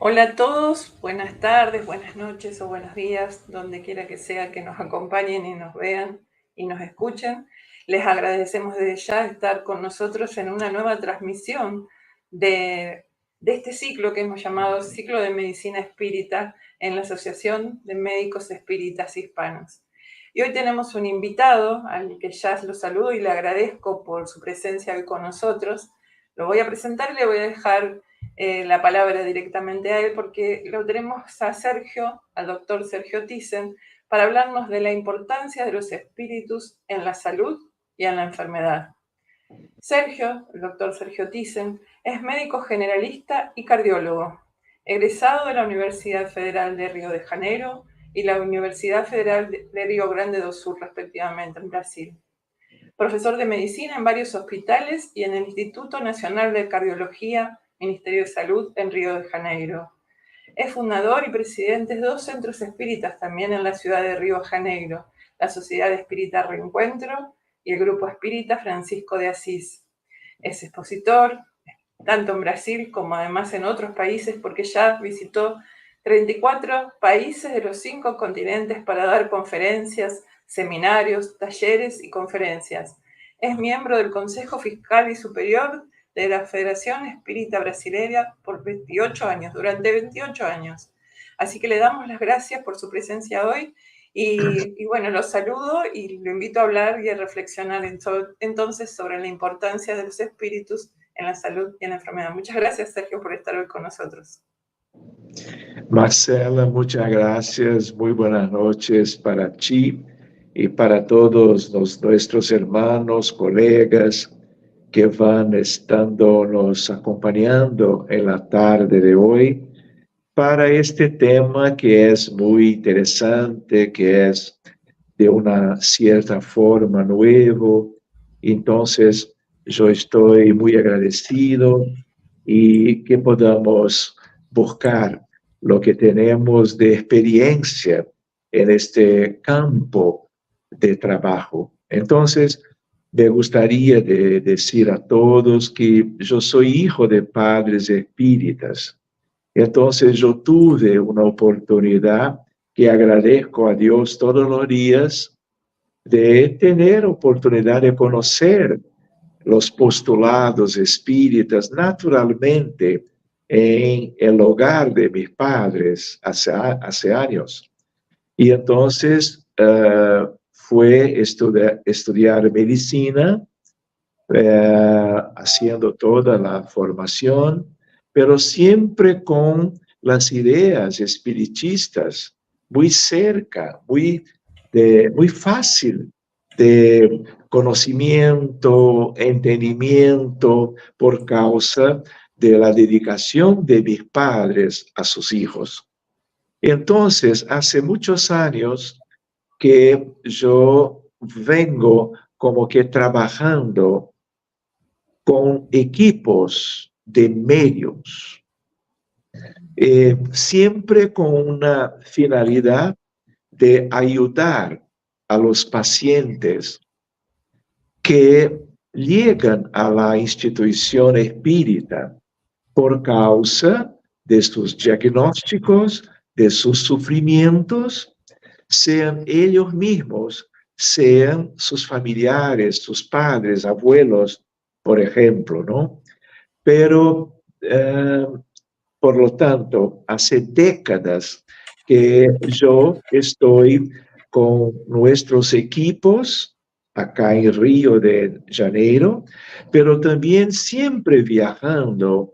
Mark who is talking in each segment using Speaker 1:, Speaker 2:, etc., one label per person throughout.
Speaker 1: Hola a todos, buenas tardes, buenas noches o buenos días, donde quiera que sea que nos acompañen y nos vean y nos escuchen. Les agradecemos desde ya estar con nosotros en una nueva transmisión de este ciclo que hemos llamado Ciclo de Medicina Espírita en la Asociación de Médicos Espíritas Hispanos. Y hoy tenemos un invitado al que ya lo saludo y le agradezco por su presencia hoy con nosotros. Lo voy a presentar y le voy a dejar la palabra directamente a él, porque lo tenemos a Sergio, al doctor Sergio Thyssen, para hablarnos de la importancia de los espíritus en la salud y en la enfermedad. Sergio, el doctor Sergio Thyssen, es médico generalista y cardiólogo, egresado de la Universidad Federal de Río de Janeiro y la Universidad Federal de Río Grande do Sul, respectivamente, en Brasil. Profesor de medicina en varios hospitales y en el Instituto Nacional de Cardiología, Ministerio de Salud en Río de Janeiro. Es fundador y presidente de dos centros espíritas también en la ciudad de Río de Janeiro, la Sociedad Espírita Reencuentro y el Grupo Espírita Francisco de Asís. Es expositor, tanto en Brasil como además en otros países, porque ya visitó 34 países de los 5 continentes para dar conferencias, seminarios, talleres y conferencias. Es miembro del Consejo Fiscal y Superior de la Federación Espírita Brasileña por 28 años, durante 28 años. Así que le damos las gracias por su presencia hoy y bueno, lo saludo y lo invito a hablar y a reflexionar entonces sobre la importancia de los espíritus en la salud y en la enfermedad. Muchas gracias, Sergio, por estar hoy con nosotros.
Speaker 2: Marcela, muchas gracias. Muy buenas noches para ti y para todos nuestros hermanos, colegas que van estando nos acompañando en la tarde de hoy para este tema que es muy interesante, que es de una cierta forma nuevo. Entonces, yo estoy muy agradecido y que podamos buscar lo que tenemos de experiencia en este campo de trabajo. Entonces, me gustaría decir a todos que yo soy hijo de padres espíritas. Entonces, yo tuve una oportunidad que agradezco a Dios todos los días de tener oportunidad de conocer los postulados espíritas naturalmente en el hogar de mis padres hace años. Y entonces fue estudiar medicina, haciendo toda la formación, pero siempre con las ideas espiritistas muy cerca, muy fácil de conocimiento, entendimiento, por causa de la dedicación de mis padres a sus hijos. Entonces, hace muchos años que yo vengo como que trabajando con equipos de medios, siempre con una finalidad de ayudar a los pacientes que llegan a la institución espírita por causa de sus diagnósticos, de sus sufrimientos, sean ellos mismos, sean sus familiares, sus padres, abuelos, por ejemplo, ¿no? Pero, por lo tanto, hace décadas que yo estoy con nuestros equipos acá en Río de Janeiro, pero también siempre viajando,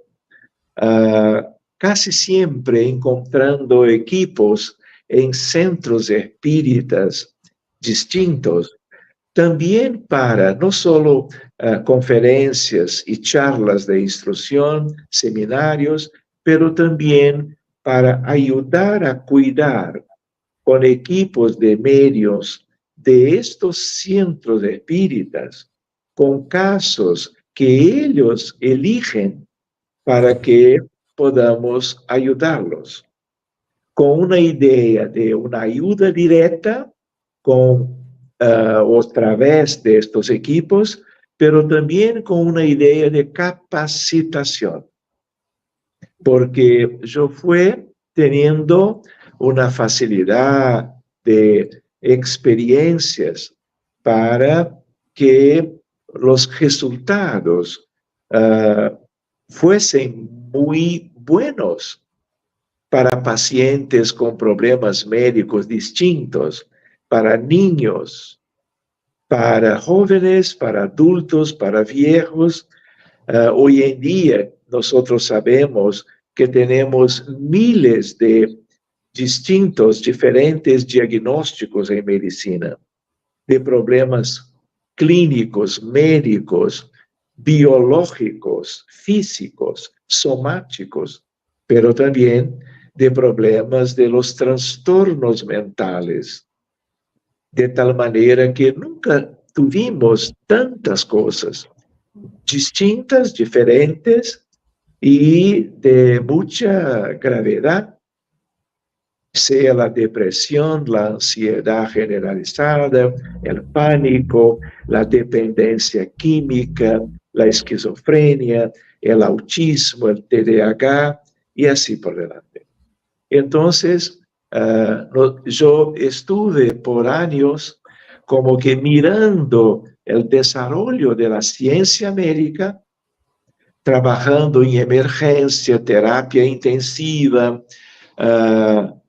Speaker 2: casi siempre encontrando equipos en centros espíritas distintos, también para no solo conferencias y charlas de instrucción, seminarios, pero también para ayudar a cuidar con equipos de medios de estos centros espíritas, con casos que ellos eligen para que podamos ayudarlos con una idea de una ayuda directa, o a través de estos equipos, pero también con una idea de capacitación. Porque yo fui teniendo una facilidad de experiencias para que los resultados fuesen muy buenos para pacientes con problemas médicos distintos, para niños, para jóvenes, para adultos, para viejos. Hoy en día nosotros sabemos que tenemos miles de diferentes diagnósticos en medicina, de problemas clínicos, médicos, biológicos, físicos, somáticos, pero también de problemas de los trastornos mentales, de tal manera que nunca tuvimos tantas cosas distintas, diferentes y de mucha gravedad, sea la depresión, la ansiedad generalizada, el pánico, la dependencia química, la esquizofrenia, el autismo, el TDAH y así por delante. Entonces, yo estuve por años como que mirando el desarrollo de la ciencia médica, trabajando en emergencia, terapia intensiva,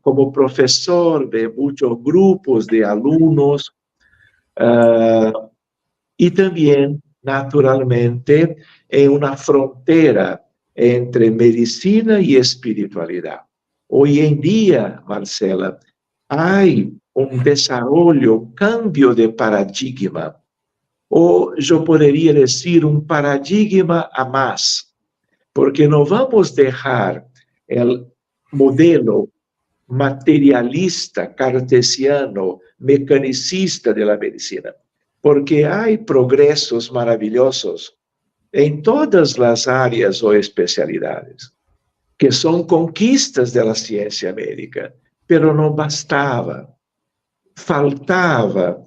Speaker 2: como profesor de muchos grupos de alumnos, y también, naturalmente, en una frontera entre medicina y espiritualidad. Hoy en día, Marcela, hay un desarrollo, cambio de paradigma, o yo podría decir un paradigma a más, porque no vamos a dejar el modelo materialista, cartesiano, mecanicista de la medicina, porque hay progresos maravillosos en todas las áreas o especialidades, que son conquistas de la ciencia médica, pero no bastaba. Faltaba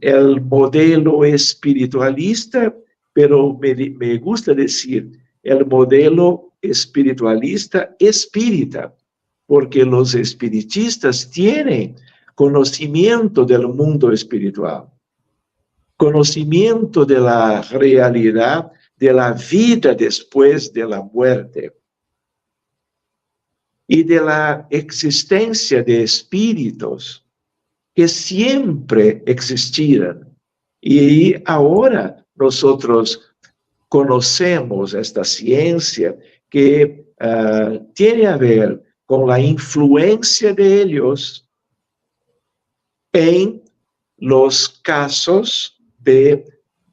Speaker 2: el modelo espiritualista, pero me gusta decir el modelo espiritualista espírita, porque los espiritistas tienen conocimiento del mundo espiritual, conocimiento de la realidad de la vida después de la muerte y de la existencia de espíritus que siempre existieron. Y ahora nosotros conocemos esta ciencia que tiene a ver con la influencia de ellos en los casos de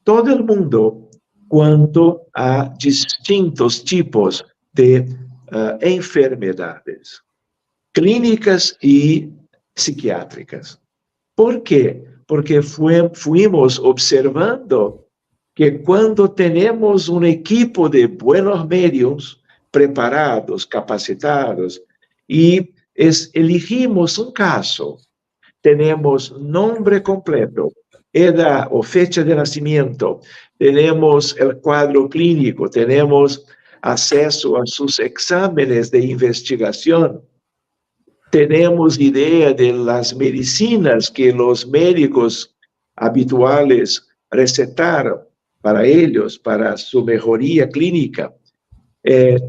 Speaker 2: todo el mundo cuanto a distintos tipos de enfermedades clínicas y psiquiátricas. ¿Por qué? Porque fuimos observando que cuando tenemos un equipo de buenos medios preparados, capacitados, y elegimos un caso, tenemos nombre completo, edad o fecha de nacimiento, tenemos el cuadro clínico, tenemos acceso a sus exámenes de investigación, tenemos idea de las medicinas que los médicos habituales recetaron para ellos, para su mejoría clínica.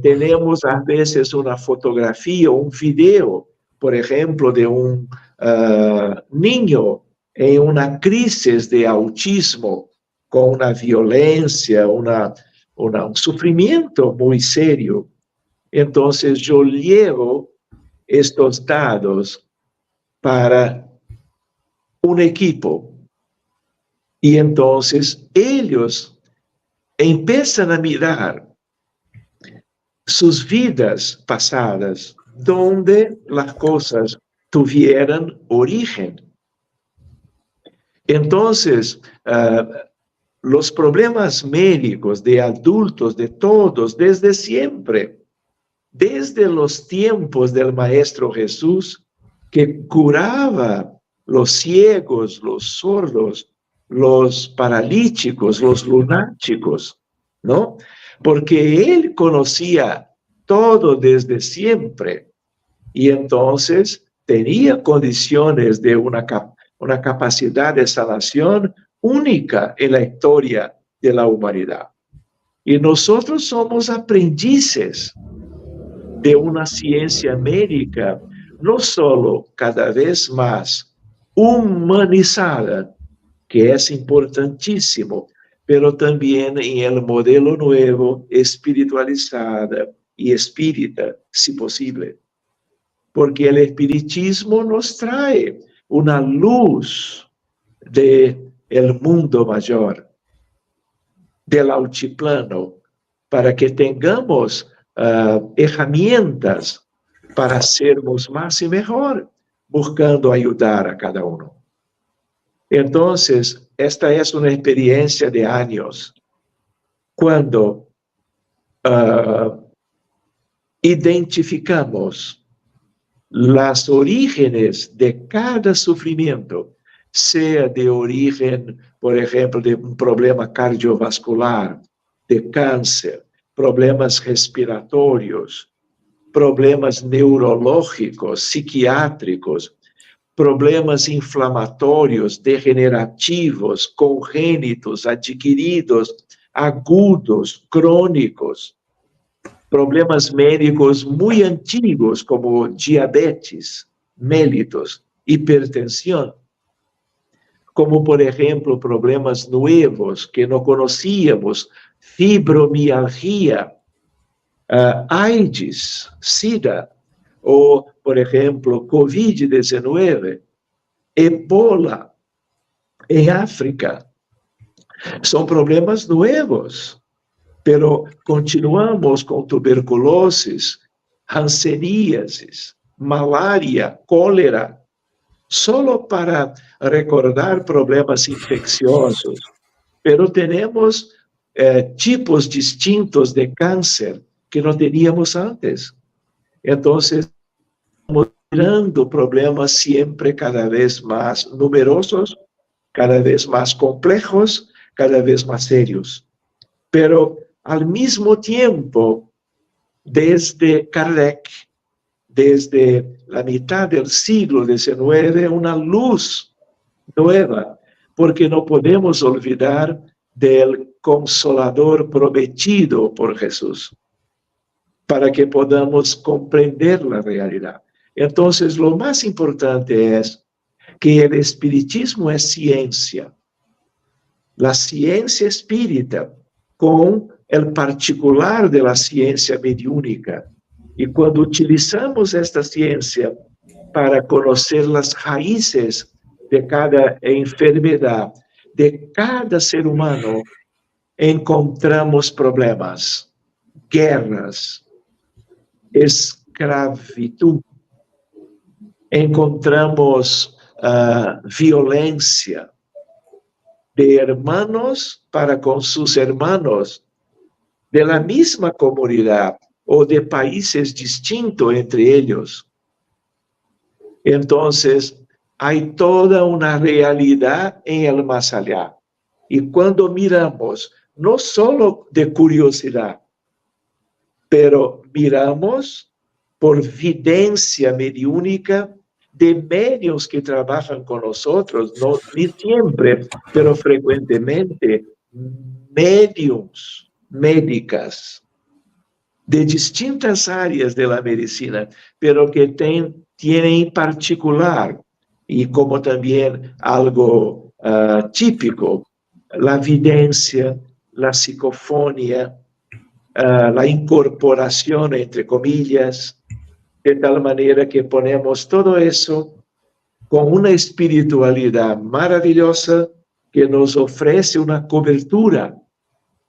Speaker 2: Tenemos a veces una fotografía, un video, por ejemplo, de un niño en una crisis de autismo, con una violencia, un sufrimiento muy serio. Entonces yo llevo estos datos para un equipo y entonces ellos empiezan a mirar sus vidas pasadas, donde las cosas tuvieran origen. Entonces, los problemas médicos de adultos, de todos, desde siempre, desde los tiempos del Maestro Jesús, que curaba los ciegos, los sordos, los paralíticos, los lunáticos, ¿no? Porque él conocía todo desde siempre y entonces tenía condiciones de una capacidad de sanación única en la historia de la humanidad. Y nosotros somos aprendices de una ciencia médica, no solo cada vez más humanizada, que es importantísimo, pero también en el modelo nuevo, espiritualizada y espírita, si posible. Porque el espiritismo nos trae una luz del mundo mayor, del altiplano, para que tengamos herramientas para sermos más y mejor, buscando ayudar a cada uno. Entonces, esta es una experiencia de años, cuando identificamos las orígenes de cada sufrimiento, sea de origen, por ejemplo, de un problema cardiovascular, de cáncer, problemas respiratorios, problemas neurológicos, psiquiátricos, problemas inflamatorios, degenerativos, congénitos, adquiridos, agudos, crónicos, problemas médicos muy antiguos como diabetes, mellitus, hipertensión, como por ejemplo problemas nuevos que no conocíamos, fibromialgia, AIDS, SIDA, o por ejemplo COVID-19, Ebola en África. Son problemas nuevos, pero continuamos con tuberculosis, hanseníasis, malaria, cólera, solo para recordar problemas infecciosos. Pero tenemos tipos distintos de cáncer que no teníamos antes. Entonces, estamos mirando problemas siempre cada vez más numerosos, cada vez más complejos, cada vez más serios. Pero al mismo tiempo, desde Kardec, desde la mitad del siglo XIX, una luz nueva, porque no podemos olvidar del Consolador prometido por Jesús, para que podamos comprender la realidad. Entonces, lo más importante es que el espiritismo es ciencia, la ciencia espírita, con el particular de la ciencia mediúnica. Y cuando utilizamos esta ciencia para conocer las raíces de cada enfermedad, de cada ser humano, encontramos problemas, guerras, esclavitud, encontramos violencia de hermanos para con sus hermanos, de la misma comunidad o de países distintos entre ellos. Entonces, hay toda una realidad en el más allá. Y cuando miramos, no solo de curiosidad, pero miramos por videncia mediúnica de medios que trabajan con nosotros, no ni siempre, pero frecuentemente, mediums, médicas, de distintas áreas de la medicina, pero que tienen en particular, y como también algo típico, la videncia, la psicofonía, la incorporación, entre comillas, de tal manera que ponemos todo eso con una espiritualidad maravillosa que nos ofrece una cobertura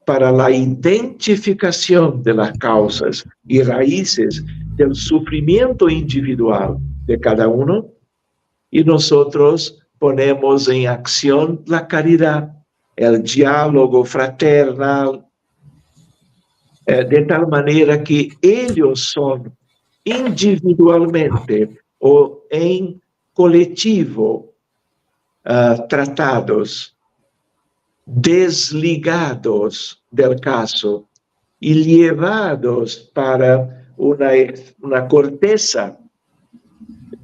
Speaker 2: para la identificación de las causas y raíces del sufrimiento individual de cada uno, y nosotros ponemos en acción la caridad, el diálogo fraternal, de tal manera que ellos son individualmente o en colectivo tratados, desligados del caso y llevados para una corteza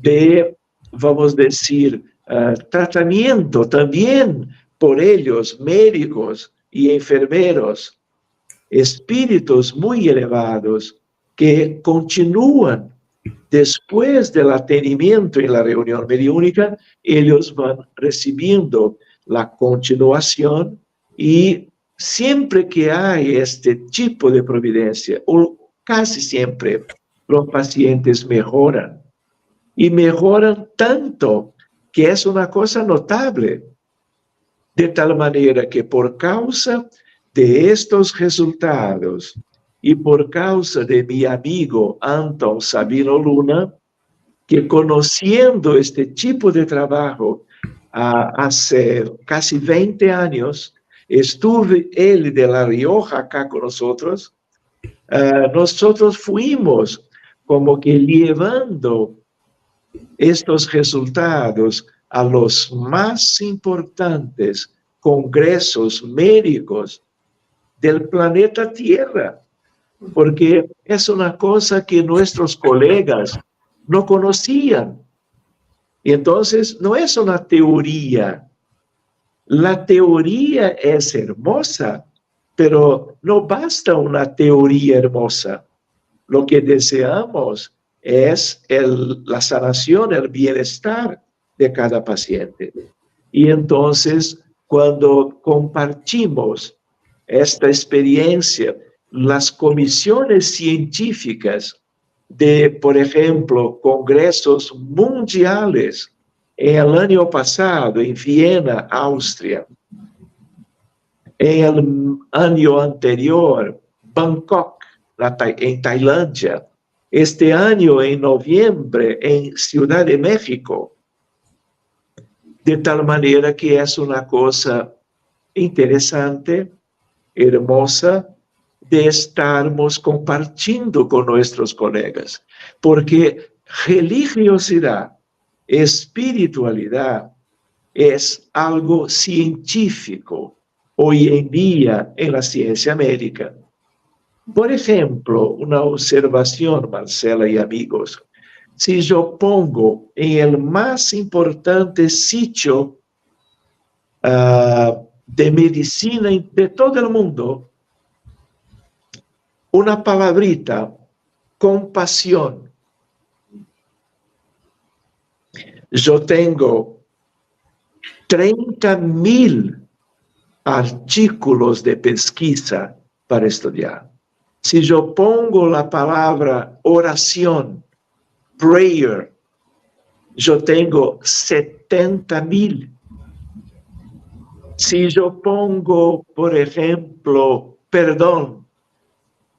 Speaker 2: de, vamos a decir, tratamiento también por ellos, médicos y enfermeros, espíritus muy elevados que continúan después del atendimiento en la reunión mediúnica, ellos van recibiendo la continuación y siempre que hay este tipo de providencia, o casi siempre, los pacientes mejoran. Y mejoran tanto que es una cosa notable. De tal manera que por causa de estos resultados y por causa de mi amigo Anton Sabino Luna, que conociendo este tipo de trabajo hace casi 20 años, estuve él de La Rioja acá con nosotros, nosotros fuimos como que llevando estos resultados a los más importantes congresos médicos del planeta Tierra, porque es una cosa que nuestros colegas no conocían. Y entonces no es una teoría. La teoría es hermosa, pero no basta una teoría hermosa. Lo que deseamos es la sanación, el bienestar de cada paciente. Y entonces, cuando compartimos esta experiencia, las comisiones científicas de, por ejemplo, congresos mundiales, en el año pasado, en Viena, Austria, en el año anterior, Bangkok, en Tailandia, este año en noviembre en Ciudad de México, de tal manera que es una cosa interesante, hermosa, de estarmos compartiendo con nuestros colegas, porque religiosidad, espiritualidad, es algo científico hoy en día en la ciencia médica. Por ejemplo, una observación, Marcela y amigos, si yo pongo en el más importante sitio de medicina de todo el mundo, una palabrita, compasión. Yo tengo 30,000 artículos de pesquisa para estudiar. Si yo pongo la palabra oración, prayer, yo tengo 70,000. Si yo pongo, por ejemplo, perdón,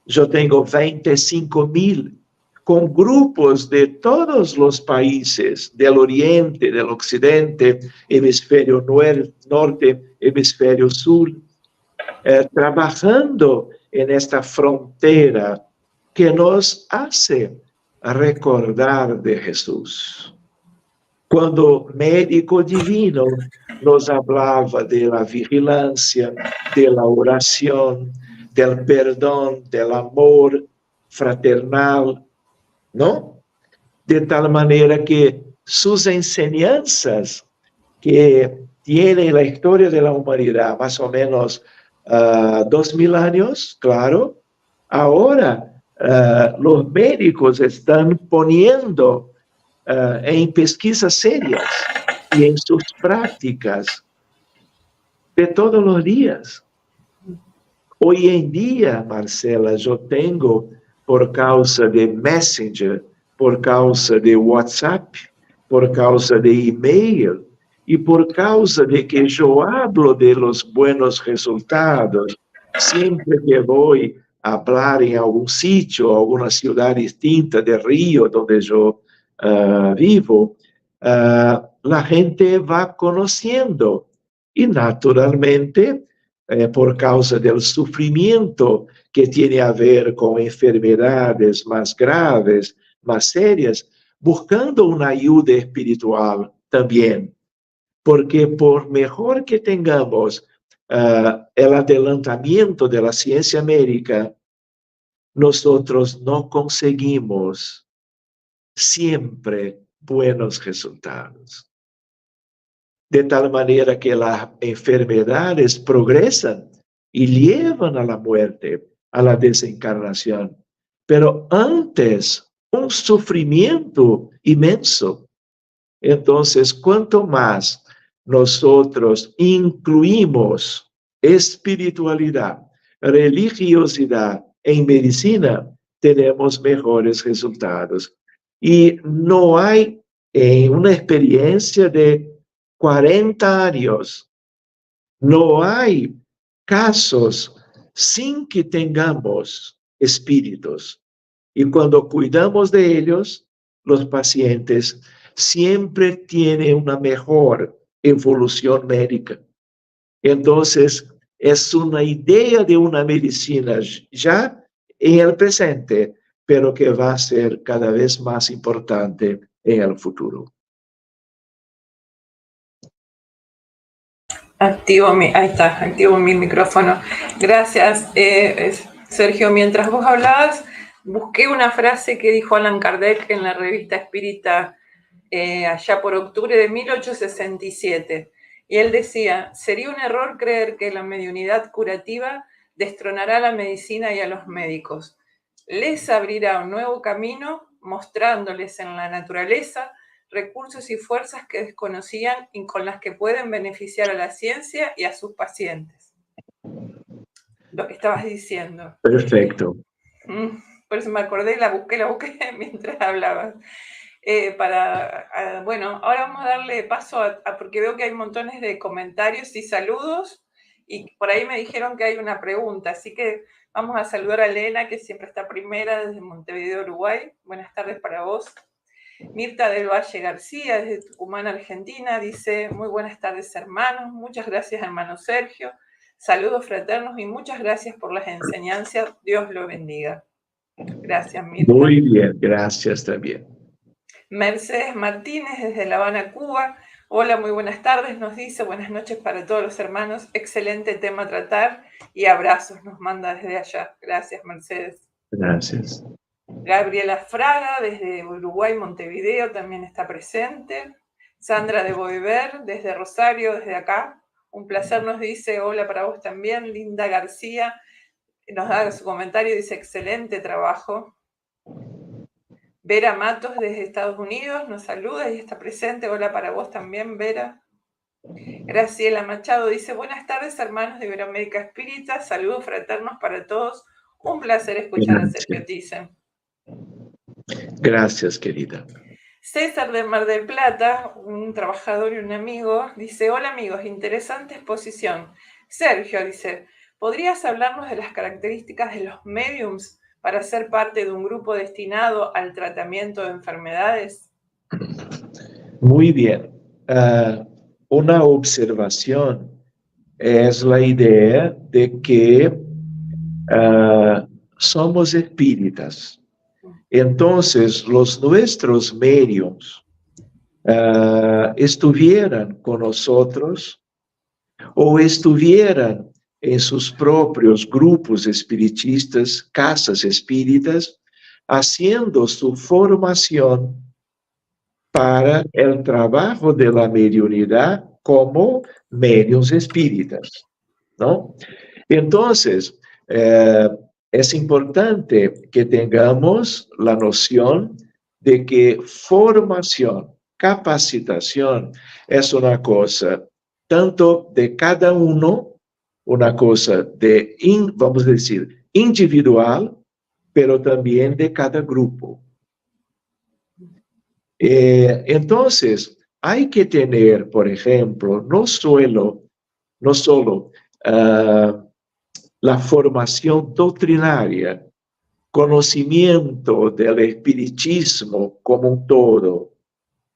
Speaker 2: yo tengo 25,000, con grupos de todos los países, del oriente, del occidente, hemisferio norte, hemisferio sur, trabajando en esta frontera que nos hace recordar de Jesús. Cuando médico divino nos hablaba de la vigilancia, de la oración, del perdón, del amor fraternal, ¿no? De tal manera que sus enseñanzas que tiene la historia de la humanidad, más o menos 2,000 años, claro, ahora los médicos están poniendo en pesquisas serias y en sus prácticas de todos los días. Hoy en día, Marcela, yo tengo, por causa de Messenger, por causa de WhatsApp, por causa de email, y por causa de que yo hablo de los buenos resultados, siempre que voy a hablar en algún sitio, alguna ciudad distinta de Río, donde yo vivo, la gente va conociendo y naturalmente por causa del sufrimiento que tiene a ver con enfermedades más graves, más serias, buscando una ayuda espiritual también. Porque por mejor que tengamos el adelantamiento de la ciencia médica, nosotros no conseguimos siempre buenos resultados. De tal manera que las enfermedades progresan y llevan a la muerte, a la desencarnación. Pero antes, un sufrimiento inmenso. Entonces, cuanto más nosotros incluimos espiritualidad, religiosidad en medicina, tenemos mejores resultados. Y no hay una experiencia de 40 años, no hay casos sin que tengamos espíritus. Y cuando cuidamos de ellos, los pacientes siempre tienen una mejor evolución médica. Entonces, es una idea de una medicina ya en el presente, pero que va a ser cada vez más importante en el futuro.
Speaker 1: Ahí está, activo mi micrófono. Gracias, Sergio. Mientras vos hablabas, busqué una frase que dijo Allan Kardec en la revista Espírita allá por octubre de 1867. Y él decía, sería un error creer que la mediunidad curativa destronará a la medicina y a los médicos. Les abrirá un nuevo camino, mostrándoles en la naturaleza recursos y fuerzas que desconocían y con las que pueden beneficiar a la ciencia y a sus pacientes. Lo que estabas diciendo.
Speaker 2: Perfecto.
Speaker 1: Por eso me acordé, la busqué mientras hablabas. Bueno, ahora vamos a darle paso porque veo que hay montones de comentarios y saludos, y por ahí me dijeron que hay una pregunta, así que vamos a saludar a Elena, que siempre está primera desde Montevideo, Uruguay. Buenas tardes para vos. Mirta del Valle García, desde Tucumán, Argentina, dice, muy buenas tardes, hermanos. Muchas gracias, hermano Sergio. Saludos fraternos y muchas gracias por las enseñanzas. Dios lo bendiga. Gracias, Mirta.
Speaker 2: Muy bien, gracias también.
Speaker 1: Mercedes Martínez, desde La Habana, Cuba. Hola, muy buenas tardes, nos dice. Buenas noches para todos los hermanos. Excelente tema a tratar y abrazos nos manda desde allá. Gracias, Mercedes.
Speaker 2: Gracias.
Speaker 1: Gabriela Fraga, desde Uruguay, Montevideo, también está presente. Sandra de Boiver, desde Rosario, desde acá. Un placer, nos dice. Hola para vos también. Linda García nos da su comentario, dice, excelente trabajo. Vera Matos, desde Estados Unidos, nos saluda y está presente. Hola para vos también, Vera. Graciela Machado dice, buenas tardes, hermanos de Iberoamérica Espírita. Saludos fraternos para todos. Un placer escuchar a Sergio Thyssen.
Speaker 2: Gracias, querida.
Speaker 1: César de Mar del Plata, un trabajador y un amigo, dice, hola amigos, interesante exposición. Sergio dice, ¿podrías hablarnos de las características de los médiums para ser parte de un grupo destinado al tratamiento de enfermedades?
Speaker 2: Muy bien. Una observación es la idea de que somos espíritas. Entonces, nuestros medios estuvieran con nosotros o estuvieran en sus propios grupos espiritistas, casas espíritas, haciendo su formación para el trabajo de la mediunidad como medios espíritas, ¿no? Entonces, es importante que tengamos la noción de que formación, capacitación es una cosa tanto de cada uno, una cosa vamos a decir, individual, pero también de cada grupo. Entonces, hay que tener, por ejemplo, no solo la formación doctrinaria, conocimiento del espiritismo como un todo,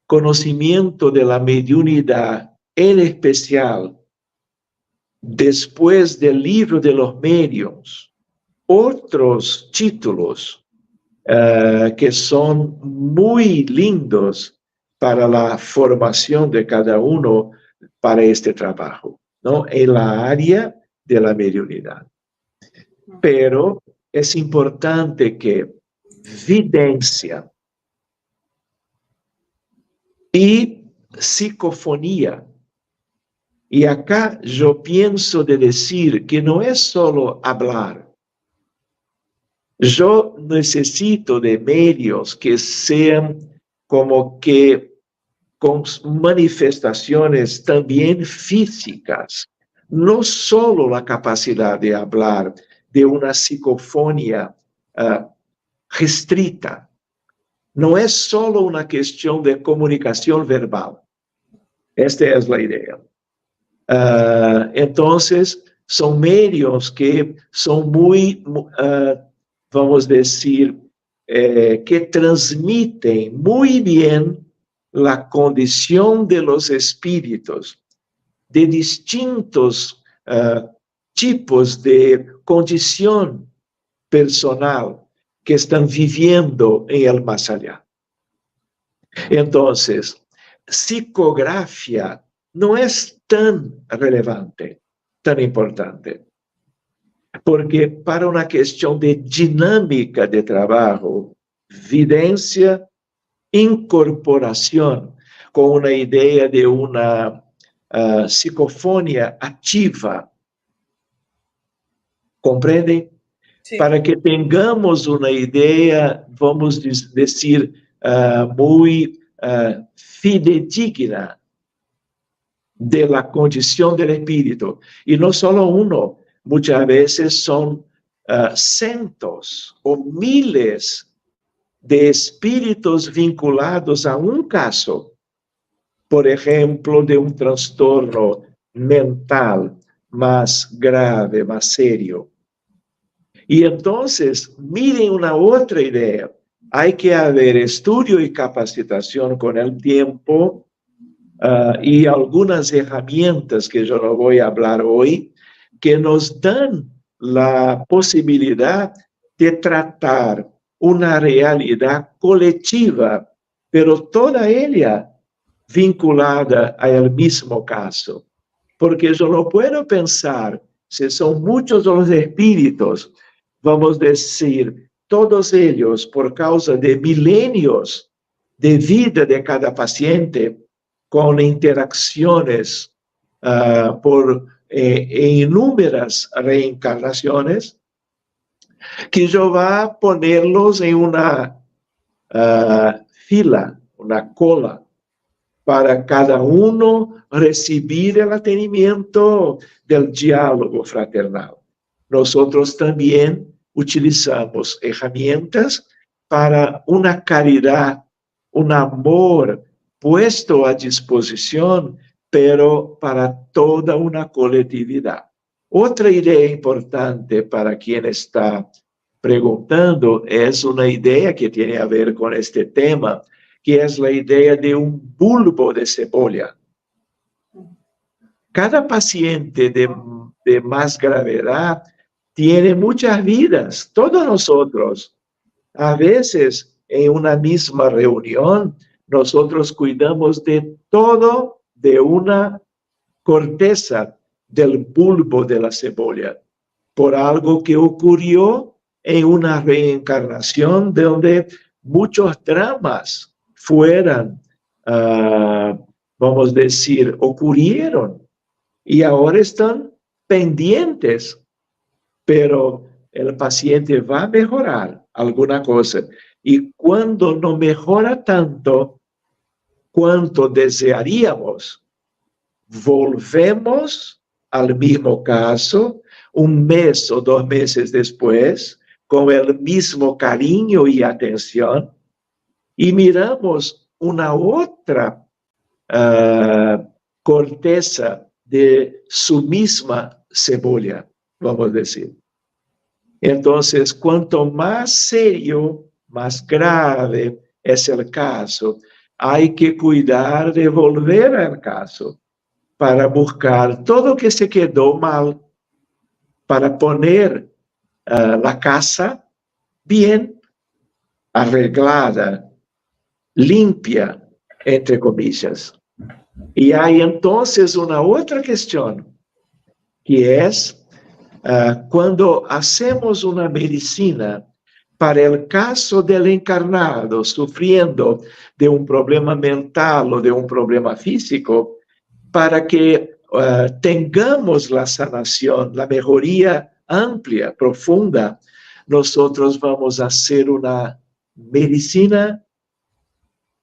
Speaker 2: conocimiento de la mediunidad en especial, después del libro de los medios, otros títulos que son muy lindos para la formación de cada uno para este trabajo, ¿no? En la área de la mediunidad. Pero es importante que videncia y psicofonía. Y acá yo pienso de decir que no es solo hablar. Yo necesito de medios que sean como que con manifestaciones también físicas, no solo la capacidad de hablar de una psicofonía restrita, no es solo una cuestión de comunicación verbal. Esta es la idea. Entonces, son medios que son muy, vamos a decir, que transmiten muy bien la condición de los espíritus, de distintos tipos de condición personal que están viviendo en el más allá. Entonces, psicografía no es tan relevante, tan importante, porque para una cuestión de dinámica de trabajo, videncia, incorporación con una idea de una psicofonía activa, ¿comprende? Sí. Para que tengamos una idea, vamos decir, muy fidedigna de la condición del espíritu. Y no solo uno, muchas veces son cientos o miles de espíritus vinculados a un caso, por ejemplo, de un trastorno mental más grave, más serio. Y entonces, miren una otra idea. Hay que haber estudio y capacitación con el tiempo y algunas herramientas que yo no voy a hablar hoy, que nos dan la posibilidad de tratar una realidad colectiva, pero toda ella vinculada al mismo caso. Porque yo no puedo pensar, si son muchos los espíritus, vamos a decir, todos ellos, por causa de milenios de vida de cada paciente, con interacciones por inúmeras reencarnaciones, que yo va a ponerlos en una fila, una cola, para cada uno recibir el atendimiento del diálogo fraternal. Nosotros también utilizamos herramientas para una caridad, un amor puesto a disposición, pero para toda una colectividad. Otra idea importante para quien está preguntando es una idea que tiene a ver con este tema, que es la idea de un bulbo de cebolla. Cada paciente de más gravedad tiene muchas vidas, todos nosotros. A veces, en una misma reunión, nosotros cuidamos de todo de una corteza del bulbo de la cebolla, por algo que ocurrió en una reencarnación donde muchos dramas fueran, vamos a decir, ocurrieron y ahora están pendientes, pero el paciente va a mejorar alguna cosa. Y cuando no mejora tanto cuanto desearíamos, volvemos al mismo caso 1 mes o 2 meses después, con el mismo cariño y atención, y miramos una otra corteza de su misma cebolla, vamos a decir. Entonces, cuanto más serio, más grave es el caso, hay que cuidar de volver al caso. para buscar todo que se quedó mal, para poner la casa bien arreglada, limpia, entre comillas. Y hay entonces una otra cuestión, que es cuando hacemos una medicina para el caso del encarnado sufriendo de un problema mental o de un problema físico, para que tengamos la sanación, la mejoría amplia, profunda, nosotros vamos a hacer una medicina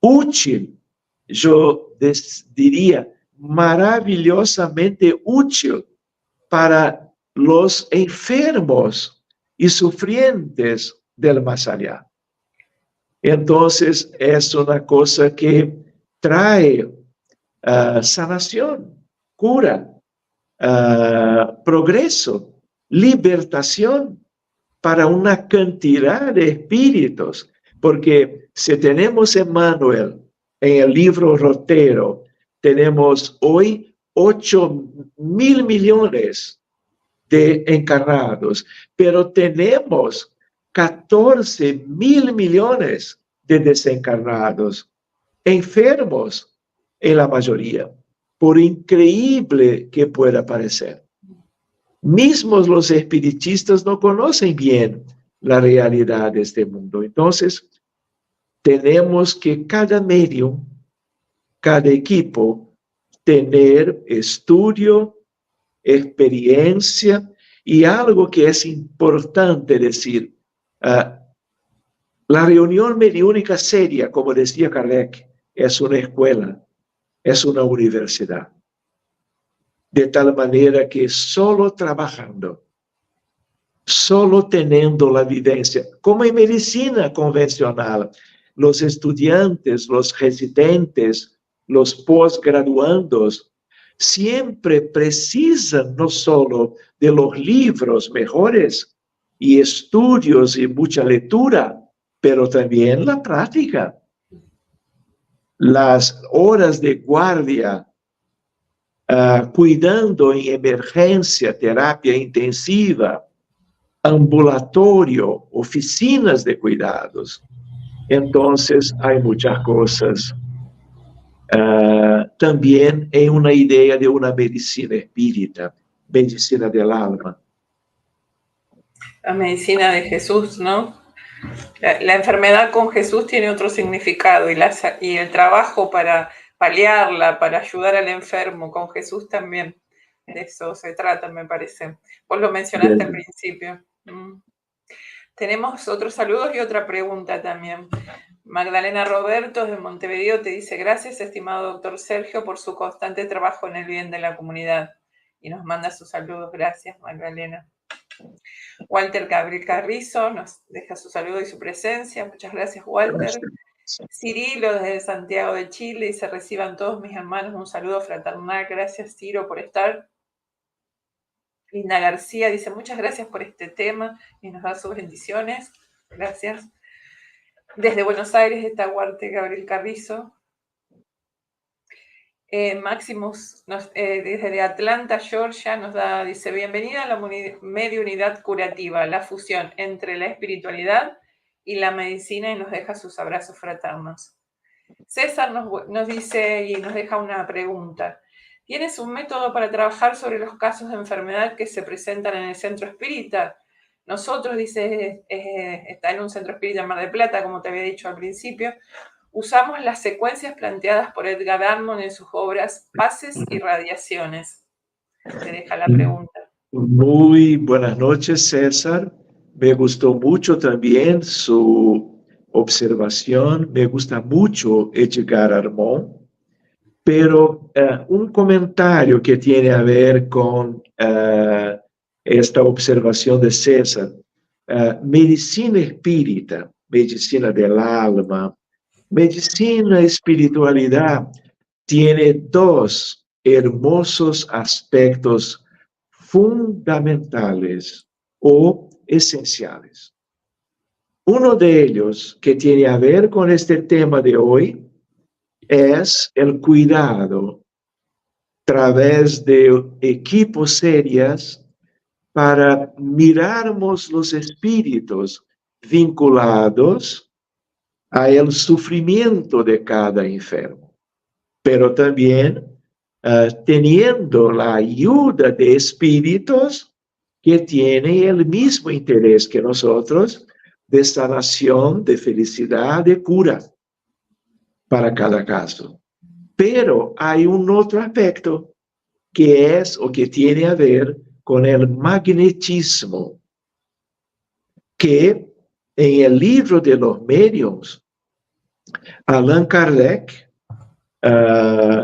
Speaker 2: útil, yo diría maravillosamente útil para los enfermos y sufrientes del más allá. Entonces, es una cosa que trae sanación, cura, progreso, libertación para una cantidad de espíritus. Porque si tenemos Emmanuel en el libro Rotero, tenemos hoy 8.000 millones de encarnados, pero tenemos 14.000 millones de desencarnados, enfermos en la mayoría, por increíble que pueda parecer. Mismos los espiritistas no conocen bien la realidad de este mundo. Entonces, tenemos que cada medium, cada equipo, tener estudio, experiencia y algo que es importante decir. La reunión mediúnica seria, como decía Kardec, es una escuela, es una universidad. De tal manera que solo trabajando, solo teniendo la vivencia, como en medicina convencional, los estudiantes, los residentes, los postgraduandos, siempre precisan no solo de los libros mejores y estudios y mucha lectura, pero también la práctica. Las horas de guardia, cuidando en emergencia, terapia intensiva, ambulatorio, oficinas de cuidados. Entonces, hay muchas cosas. También hay una idea de una medicina espírita, medicina del alma.
Speaker 1: La medicina de Jesús, ¿no? La enfermedad con Jesús tiene otro significado y el trabajo para paliarla, para ayudar al enfermo con Jesús también. De eso se trata, me parece. Vos lo mencionaste al principio. Tenemos otros saludos y otra pregunta también. Magdalena Roberto de Montevideo te dice: gracias, estimado doctor Sergio, por su constante trabajo en el bien de la comunidad. Y nos manda sus saludos. Gracias, Magdalena. Walter Gabriel Carrizo nos deja su saludo y su presencia. Muchas gracias, Walter. Cirilo desde Santiago de Chile dice: reciban todos mis hermanos un saludo fraternal. Gracias, Ciro, por estar. Linda García dice: muchas gracias por este tema y nos da sus bendiciones. Gracias. Desde Buenos Aires está Walter Gabriel Carrizo. Maximus desde Atlanta, Georgia, dice: bienvenida a la mediunidad curativa, la fusión entre la espiritualidad y la medicina, y nos deja sus abrazos fraternos. César nos dice y nos deja una pregunta: ¿tienes un método para trabajar sobre los casos de enfermedad que se presentan en el centro espírita? Nosotros, dice, está en un centro espírita en Mar del Plata, como te había dicho al principio. Usamos las secuencias planteadas por Edgar Darmon en sus obras Pases y Radiaciones. Te deja la pregunta.
Speaker 2: Muy buenas noches, César. Me gustó mucho también su observación. Me gusta mucho Edgar Darmon. Pero un comentario que tiene a ver con esta observación de César. Medicina espírita, medicina del alma, medicina espiritualidad tiene dos hermosos aspectos fundamentales o esenciales. Uno de ellos, que tiene a ver con este tema de hoy, es el cuidado través de equipos serios para mirarmos los espíritus vinculados a el sufrimiento de cada enfermo, pero también teniendo la ayuda de espíritus que tienen el mismo interés que nosotros de sanación, de felicidad, de cura para cada caso. Pero hay un otro aspecto que es o que tiene a ver con el magnetismo, que en el libro de los medios, Allan Kardec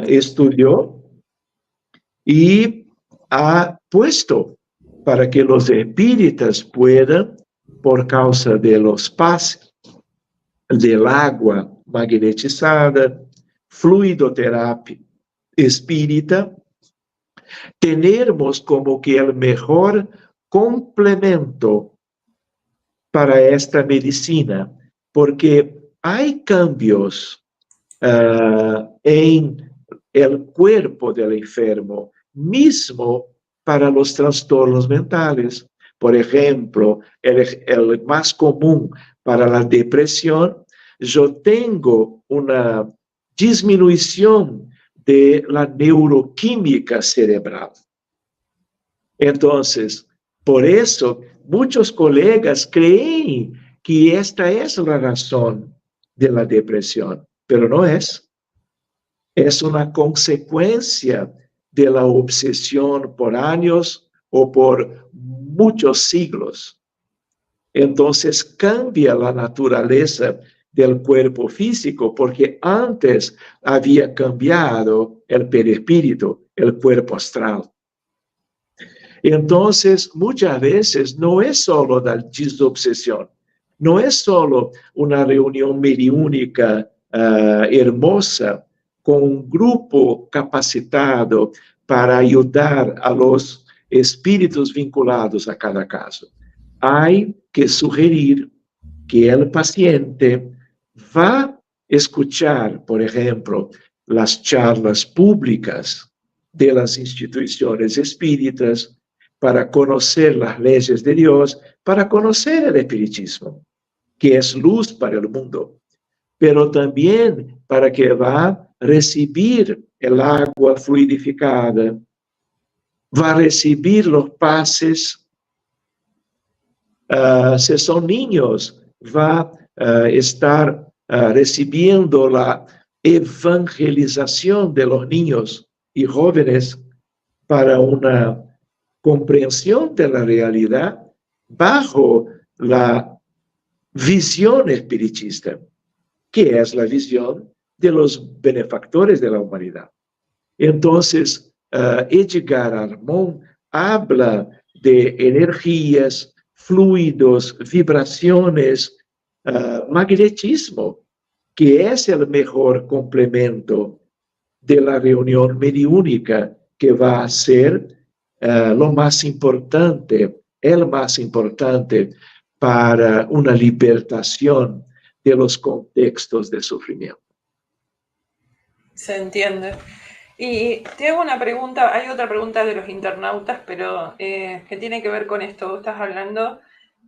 Speaker 2: estudió y ha puesto para que los espíritas puedan, por causa de los pases del agua magnetizada, fluidoterapia espírita, tenemos como que el mejor complemento para esta medicina, porque hay cambios en el cuerpo del enfermo, mismo para los trastornos mentales. Por ejemplo, el más común para la depresión, yo tengo una disminución de la neuroquímica cerebral. Entonces, por eso, muchos colegas creen que esta es la razón de la depresión, pero no es. Es una consecuencia de la obsesión por años o por muchos siglos. Entonces cambia la naturaleza del cuerpo físico porque antes había cambiado el perispíritu, el cuerpo astral. Entonces, muchas veces no es solo la desobsesión, no es solo una reunión mediúnica hermosa con un grupo capacitado para ayudar a los espíritus vinculados a cada caso. Hay que sugerir que el paciente va a escuchar, por ejemplo, las charlas públicas de las instituciones espíritas para conocer las leyes de Dios, para conocer el espiritismo, que es luz para el mundo, pero también para que va a recibir el agua fluidificada, va a recibir los pases. Si son niños, va a estar recibiendo la evangelización de los niños y jóvenes para una comprensión de la realidad bajo la visión espiritista, que es la visión de los benefactores de la humanidad. Entonces, Edgar Armond habla de energías, fluidos, vibraciones, magnetismo, que es el mejor complemento de la reunión mediúnica, que va a ser lo más importante, el más importante para una libertación de los contextos de sufrimiento.
Speaker 1: Se entiende. Y te hago una pregunta, hay otra pregunta de los internautas, pero que tiene que ver con esto. Vos estás hablando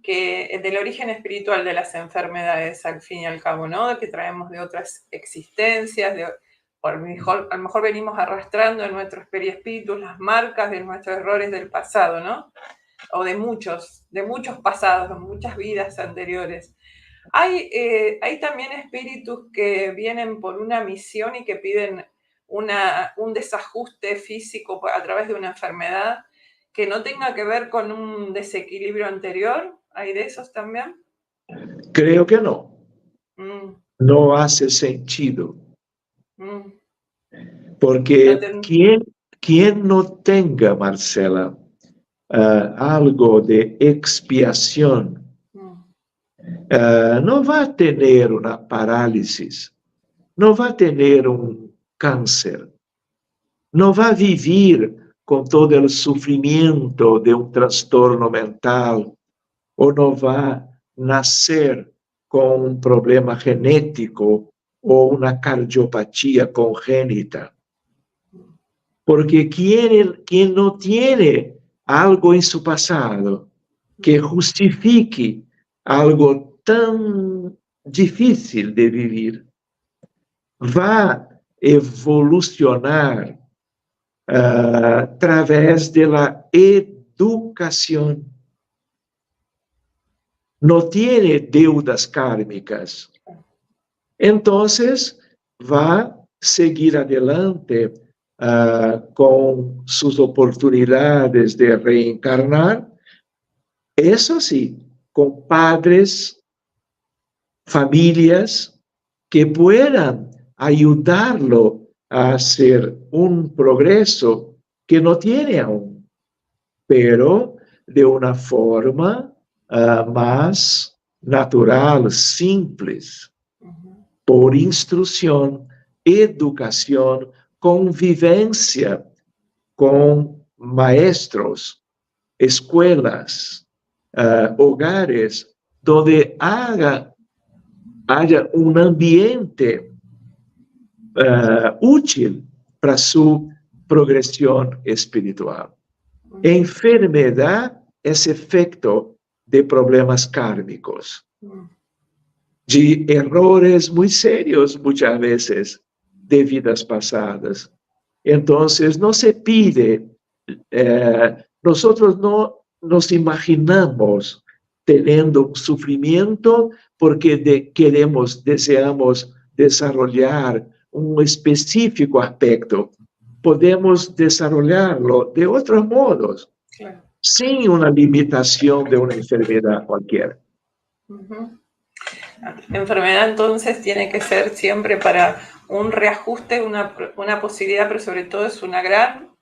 Speaker 1: del origen espiritual de las enfermedades, al fin y al cabo, ¿no? Que traemos de otras existencias, a lo mejor venimos arrastrando en nuestros periespíritus las marcas de nuestros errores del pasado, ¿no? O de muchos pasados, de muchas vidas anteriores. Hay también espíritus que vienen por una misión y que piden un desajuste físico a través de una enfermedad que no tenga que ver con un desequilibrio anterior. ¿Hay de esos también?
Speaker 2: Creo que no. No hace sentido. Porque quien no tenga, Marcela, algo de expiación, no va a tener una parálisis, no va a tener un cáncer, no va a vivir con todo el sufrimiento de un trastorno mental, o no va a nacer con un problema genético o una cardiopatía congénita. porque quien no tiene algo en su pasado que justifique algo tan difícil de vivir, va a evolucionar a través de la educación. No tiene deudas kármicas. Entonces, va a seguir adelante con sus oportunidades de reencarnar, eso sí, con padres, familias que puedan ayudarlo a hacer un progreso que no tiene aún, pero de una forma más natural, simple, por instrucción, educación, convivencia con maestros, escuelas, hogares, donde haya un ambiente útil para su progresión espiritual. Enfermedad es efecto de problemas kármicos, de errores muy serios muchas veces de vidas pasadas. Entonces, no se pide, nosotros no nos imaginamos teniendo un sufrimiento porque deseamos desarrollar un específico aspecto. Podemos desarrollarlo de otros modos,
Speaker 1: Claro.
Speaker 2: sin una limitación de una enfermedad cualquiera.
Speaker 1: La enfermedad entonces tiene que ser siempre para un reajuste, una posibilidad, pero sobre todo es una gran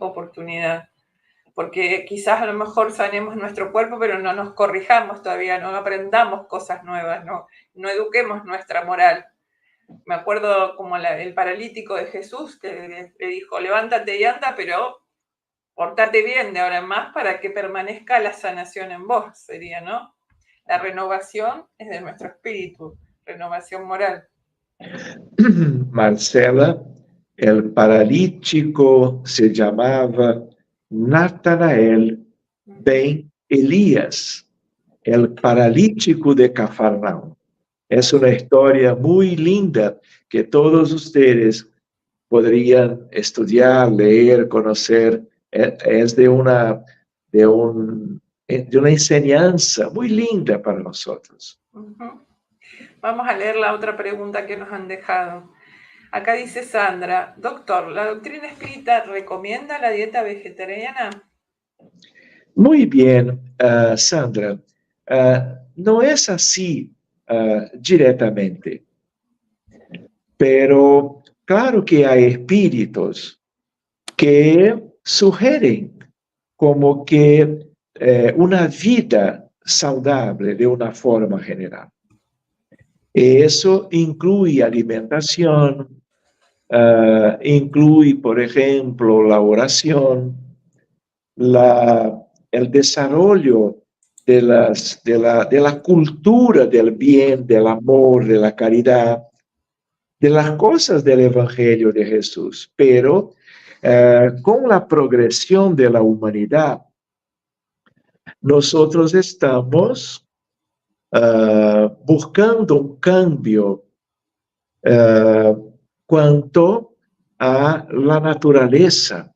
Speaker 1: oportunidad. Porque quizás a lo mejor sanemos nuestro cuerpo, pero no nos corrijamos todavía, no aprendamos cosas nuevas, no eduquemos nuestra moral. Me acuerdo como el paralítico de Jesús, que le dijo, levántate y anda, pero portate bien de ahora en más para que permanezca la sanación en vos, sería, ¿no? La renovación es de nuestro espíritu, renovación moral.
Speaker 2: Marcela, el paralítico se llamaba Natanael ben Elías, el paralítico de Cafarnaum. Es una historia muy linda que todos ustedes podrían estudiar, leer, conocer. Es de una enseñanza muy linda para nosotros.
Speaker 1: Vamos a leer la otra pregunta que nos han dejado. Acá dice Sandra, doctor, ¿la doctrina espírita recomienda la dieta vegetariana?
Speaker 2: Muy bien, Sandra. No es así directamente, pero claro que hay espíritus que sugieren como que una vida saludable de una forma general. Eso incluye alimentación, incluye, por ejemplo, la oración, el desarrollo de la cultura del bien, del amor, de la caridad, de las cosas del Evangelio de Jesús. Pero con la progresión de la humanidad, nosotros estamos buscando un cambio cuanto a la naturaleza.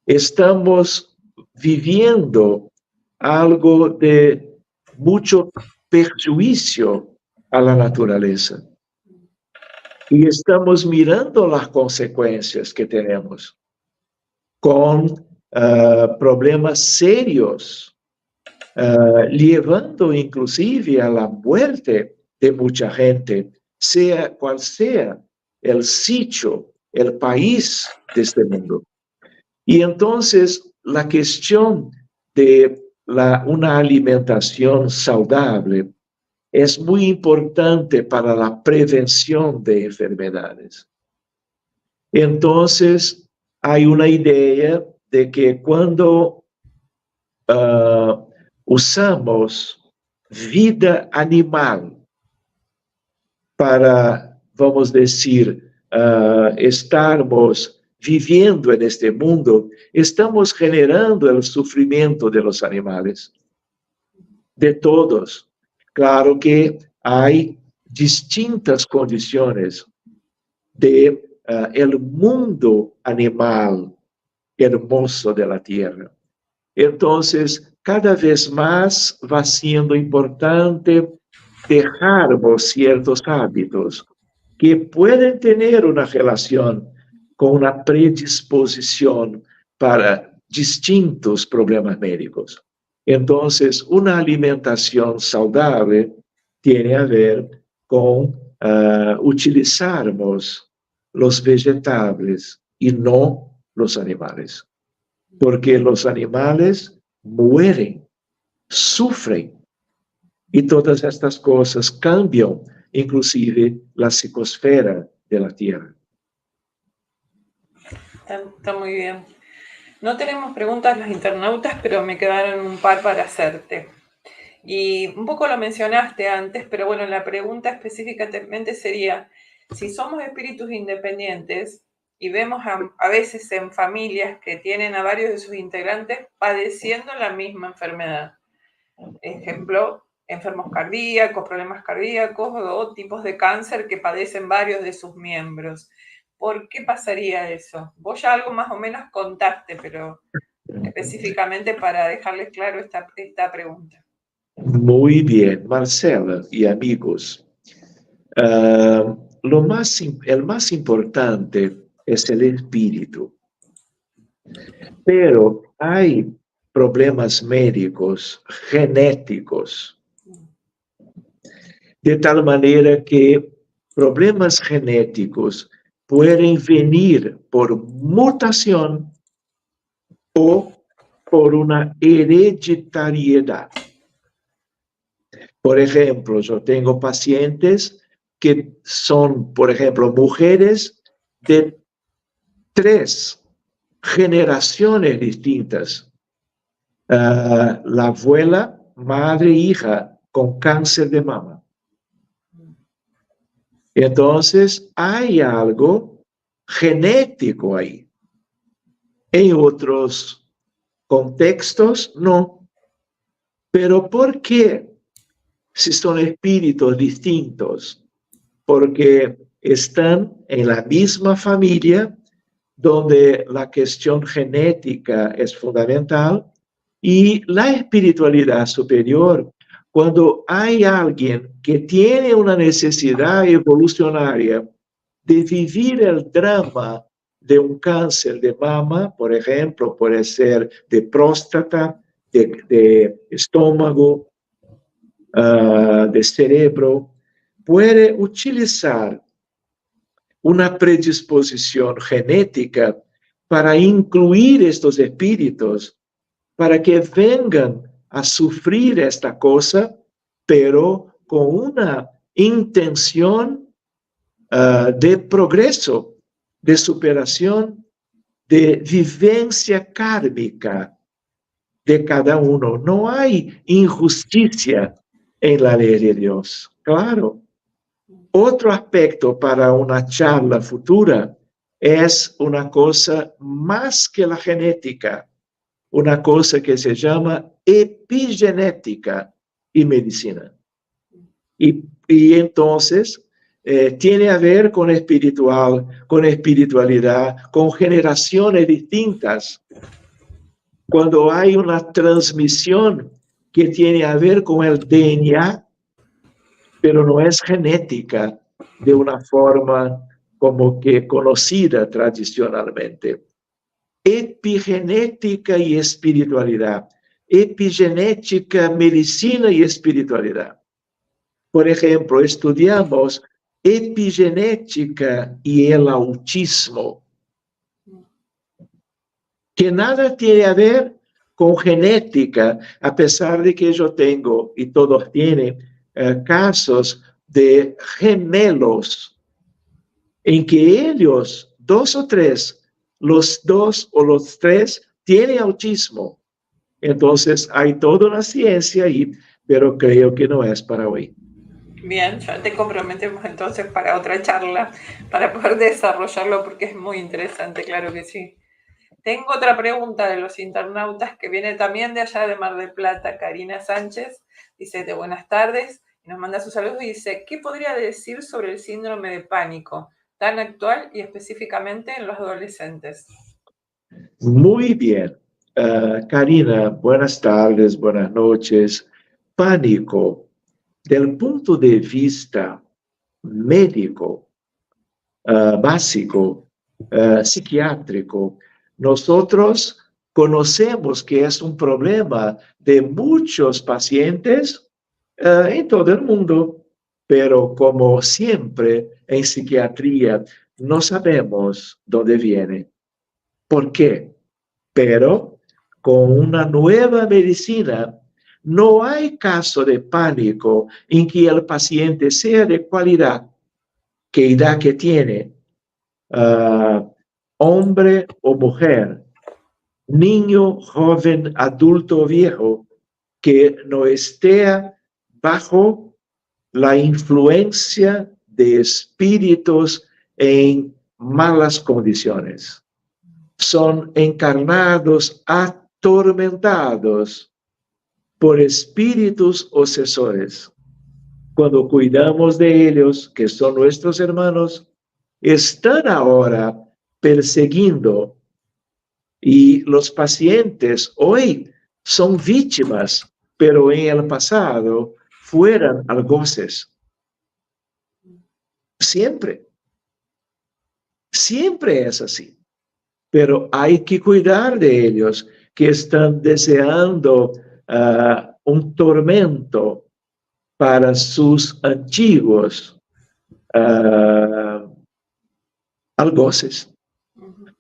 Speaker 2: Estamos viviendo algo de mucho perjuicio a la naturaleza. Y estamos mirando las consecuencias que tenemos con problemas serios, llevando inclusive a la muerte de mucha gente, sea cual sea el sitio, el país de este mundo. Y entonces la cuestión de una alimentación saludable es muy importante para la prevención de enfermedades. Entonces, hay una idea de que cuando usamos vida animal para, vamos decir, estarmos viviendo en este mundo, estamos generando el sufrimiento de los animales, de todos. Claro que hay distintas condiciones de el mundo animal hermoso de la tierra. Entonces, cada vez más va siendo importante dejarnos ciertos hábitos que pueden tener una relación con una predisposición para distintos problemas médicos. Entonces, una alimentación saludable tiene a ver con utilizarmos los vegetales y no los animales. Porque los animales mueren, sufren, y todas estas cosas cambian, inclusive la psicosfera de la Tierra.
Speaker 1: Está muy bien. No tenemos preguntas los internautas, pero me quedaron un par para hacerte. Y un poco lo mencionaste antes, pero bueno, la pregunta específicamente sería, si somos espíritus independientes y vemos a veces en familias que tienen a varios de sus integrantes padeciendo la misma enfermedad, ejemplo, enfermos cardíacos, problemas cardíacos o tipos de cáncer que padecen varios de sus miembros, ¿por qué pasaría eso? Vos ya algo más o menos contaste, pero específicamente para dejarles claro esta pregunta.
Speaker 2: Muy bien, Marcela y amigos. El más importante es el espíritu. Pero hay problemas médicos genéticos, de tal manera que problemas genéticos pueden venir por mutación o por una hereditariedad. Por ejemplo, yo tengo pacientes que son, por ejemplo, mujeres de 3 generaciones distintas. La abuela, madre, hija con cáncer de mama. Entonces, hay algo genético ahí. En otros contextos, no. Pero ¿por qué? Si son espíritus distintos, porque están en la misma familia, donde la cuestión genética es fundamental, y la espiritualidad superior, cuando hay alguien que tiene una necesidad evolucionaria de vivir el drama de un cáncer de mama, por ejemplo, puede ser de próstata, de estómago, de cerebro, puede utilizar una predisposición genética para incluir estos espíritus, para que vengan a sufrir esta cosa, pero con una intención de progreso, de superación, de vivencia kármica de cada uno. No hay injusticia en la ley de Dios, claro. Otro aspecto para una charla futura es una cosa más que la genética, una cosa que se llama epigenética y medicina. Y entonces tiene a ver con espiritualidad, con generaciones distintas. Cuando hay una transmisión que tiene a ver con el DNA, pero no es genética de una forma como que conocida tradicionalmente. Epigenética y espiritualidad. Epigenética, medicina y espiritualidad. Por ejemplo, estudiamos epigenética y el autismo, que nada tiene a ver con genética, a pesar de que yo tengo, y todos tienen, casos de gemelos, en que ellos, 2 o 3, los 2 o los 3 tienen autismo. Entonces hay toda una ciencia ahí, pero creo que no es para hoy.
Speaker 1: Bien, ya te comprometemos entonces para otra charla, para poder desarrollarlo porque es muy interesante, claro que sí. Tengo otra pregunta de los internautas que viene también de allá de Mar del Plata, Karina Sánchez, dice de buenas tardes, y nos manda sus saludos y dice, ¿qué podría decir sobre el síndrome de pánico, tan actual y específicamente en los adolescentes?
Speaker 2: Muy bien. Karina, buenas tardes, buenas noches. Pánico, del punto de vista médico, básico, psiquiátrico, nosotros conocemos que es un problema de muchos pacientes en todo el mundo, pero como siempre en psiquiatría, no sabemos dónde viene. ¿Por qué? Pero con una nueva medicina, no hay caso de pánico en que el paciente sea de cualidad, que edad que tiene, hombre o mujer, niño, joven, adulto o viejo, que no esté bajo la influencia de espíritus en malas condiciones. Son encarnados, atormentados por espíritus obsesores. Cuando cuidamos de ellos, que son nuestros hermanos, están ahora persiguiendo y los pacientes hoy son víctimas, pero en el pasado fueron algoces. Siempre, siempre es así. Pero hay que cuidar de ellos que están deseando un tormento para sus antiguos algoces.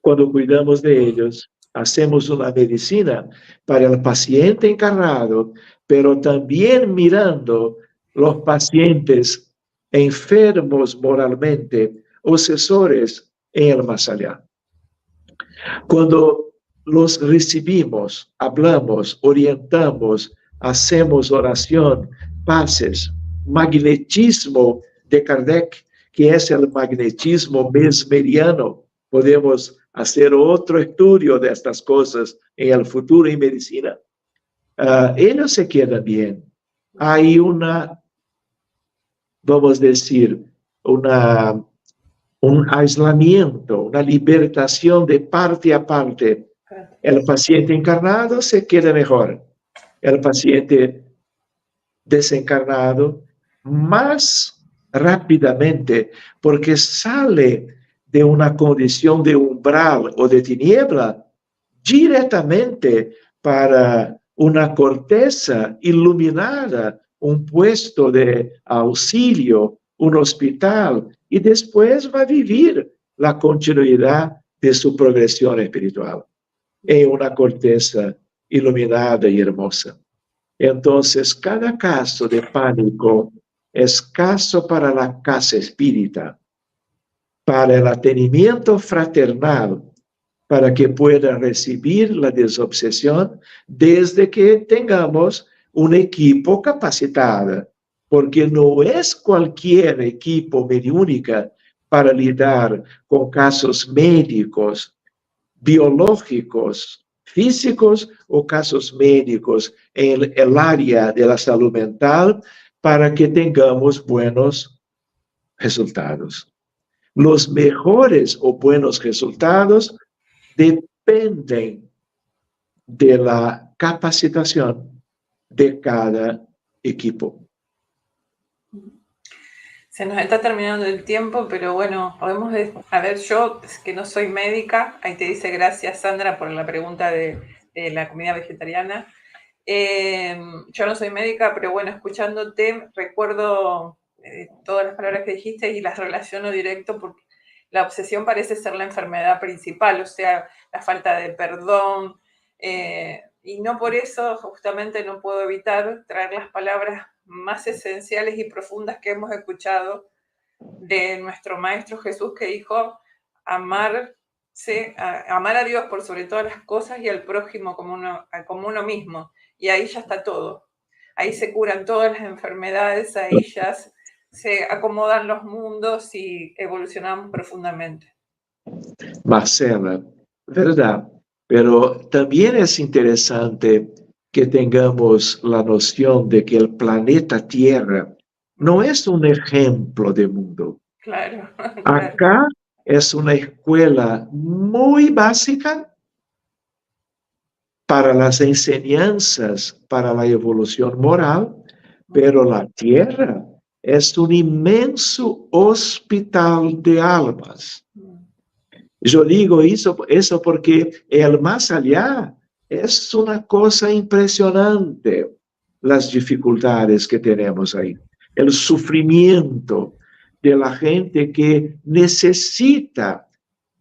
Speaker 2: Cuando cuidamos de ellos, hacemos una medicina para el paciente encarnado, pero también mirando los pacientes enfermos moralmente, obsesores en el más allá. Cuando los recibimos, hablamos, orientamos, hacemos oración, paces, magnetismo de Kardec, que es el magnetismo mesmeriano. Podemos hacer otro estudio de estas cosas en el futuro en medicina. Ellos se quedan bien. Hay una, vamos a decir, un aislamiento, una libertación de parte a parte. El paciente encarnado se queda mejor. El paciente desencarnado más rápidamente, porque sale de una condición de umbral o de tiniebla directamente para una corteza iluminada, un puesto de auxilio, un hospital, y después va a vivir la continuidad de su progresión espiritual en una corteza iluminada y hermosa. Entonces, cada caso de pánico es caso para la casa espírita, para el atendimiento fraternal, para que pueda recibir la desobsesión desde que tengamos un equipo capacitado, porque no es cualquier equipo mediúnica para lidar con casos médicos, biológicos, físicos o casos médicos en el área de la salud mental para que tengamos buenos resultados. Los mejores o buenos resultados dependen de la capacitación de cada equipo.
Speaker 1: Se nos está terminando el tiempo, pero bueno, podemos, a ver, yo que no soy médica, ahí te dice gracias Sandra por la pregunta de la comida vegetariana. Yo no soy médica, pero bueno, escuchándote recuerdo todas las palabras que dijiste y las relaciono directo porque la obsesión parece ser la enfermedad principal, o sea, la falta de perdón, y no por eso justamente no puedo evitar traer las palabras más esenciales y profundas que hemos escuchado de nuestro Maestro Jesús, que dijo amar a Dios por sobre todas las cosas y al prójimo como uno mismo. Y ahí ya está todo. Ahí se curan todas las enfermedades, ahí ya se acomodan los mundos y evolucionamos profundamente.
Speaker 2: Marcela, verdad, pero también es interesante que tengamos la noción de que el planeta Tierra no es un ejemplo de mundo.
Speaker 1: Claro, claro.
Speaker 2: Acá es una escuela muy básica para las enseñanzas, para la evolución moral, pero la Tierra es un inmenso hospital de almas. Yo digo eso porque el más allá es una cosa impresionante, las dificultades que tenemos ahí, el sufrimiento de la gente que necesita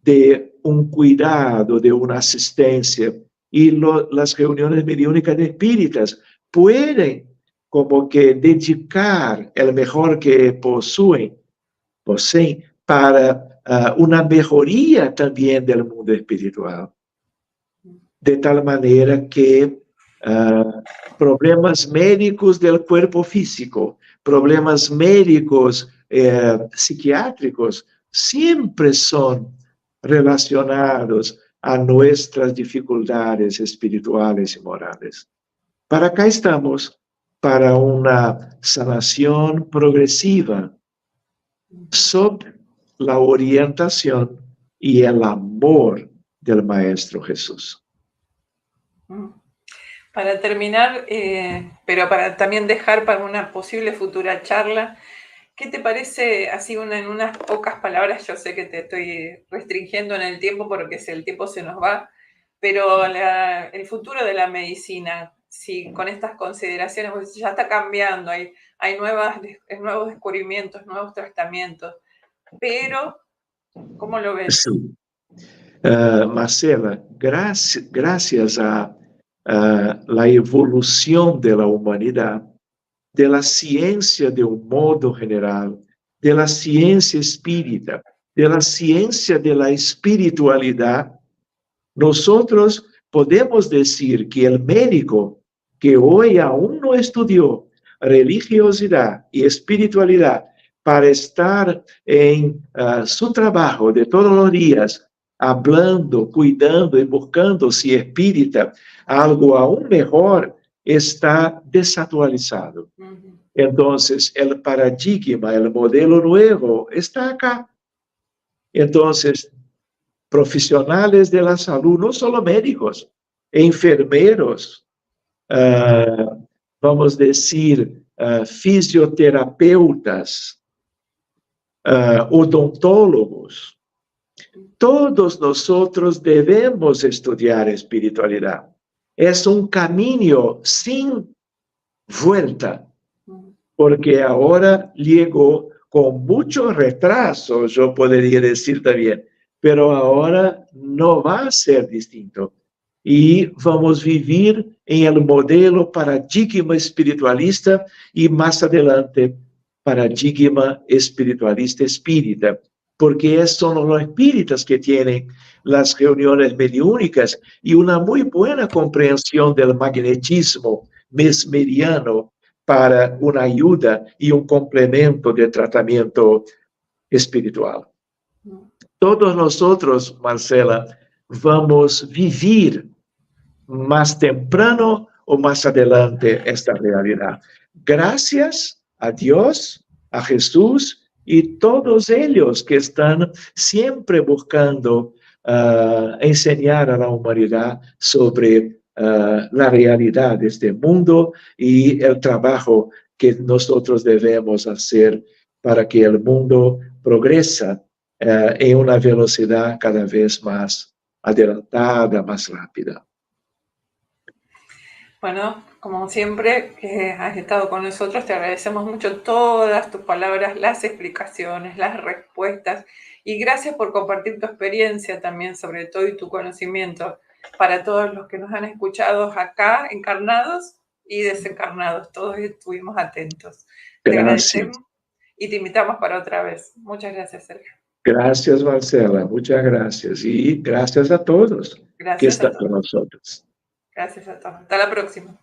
Speaker 2: de un cuidado, de una asistencia, y las reuniones mediúnicas de espíritas pueden como que dedicar el mejor que poseen para una mejoría también del mundo espiritual. De tal manera que problemas médicos del cuerpo físico, problemas médicos psiquiátricos, siempre son relacionados a nuestras dificultades espirituales y morales. Para acá estamos, para una sanación progresiva, sobre la orientación y el amor del Maestro Jesús.
Speaker 1: Para terminar, pero para también dejar para una posible futura charla, ¿qué te parece, así en unas pocas palabras? Yo sé que te estoy restringiendo en el tiempo porque el tiempo se nos va, pero el futuro de la medicina, si con estas consideraciones, pues ya está cambiando, hay nuevos descubrimientos, nuevos tratamientos, pero ¿cómo lo ves?
Speaker 2: Sí. Marcela, gracias a la evolución de la humanidad, de la ciencia de un modo general, de la ciencia espírita, de la ciencia de la espiritualidad, nosotros podemos decir que el médico que hoy aún no estudió religiosidad y espiritualidad para estar en su trabajo de todos los días, hablando, cuidando y buscando si espírita algo aún mejor, está desactualizado. Entonces, el paradigma, el modelo nuevo está acá. Entonces, profesionales de la salud, no solo médicos, enfermeros, vamos a decir, fisioterapeutas, odontólogos. Todos nosotros debemos estudiar espiritualidad. Es un camino sin vuelta, porque ahora llegó con mucho retraso, yo podría decir también, pero ahora no va a ser distinto. Y vamos a vivir en el modelo paradigma espiritualista y más adelante paradigma espiritualista espírita, porque son los espíritas que tienen las reuniones mediúnicas y una muy buena comprensión del magnetismo mesmeriano para una ayuda y un complemento de tratamiento espiritual. Todos nosotros, Marcela, vamos a vivir más temprano o más adelante esta realidad. Gracias a Dios, a Jesús y todos ellos que están siempre buscando enseñar a la humanidad sobre la realidad de este mundo y el trabajo que nosotros debemos hacer para que el mundo progrese en una velocidad cada vez más adelantada, más rápida.
Speaker 1: Bueno, como siempre que has estado con nosotros, te agradecemos mucho todas tus palabras, las explicaciones, las respuestas y gracias por compartir tu experiencia también, sobre todo, y tu conocimiento para todos los que nos han escuchado acá, encarnados y desencarnados. Todos estuvimos atentos. Te agradecemos y te invitamos para otra vez. Muchas gracias, Sergio.
Speaker 2: Gracias, Marcela. Muchas gracias. Y gracias a todos que están con nosotros.
Speaker 1: Gracias a todos. Hasta la próxima.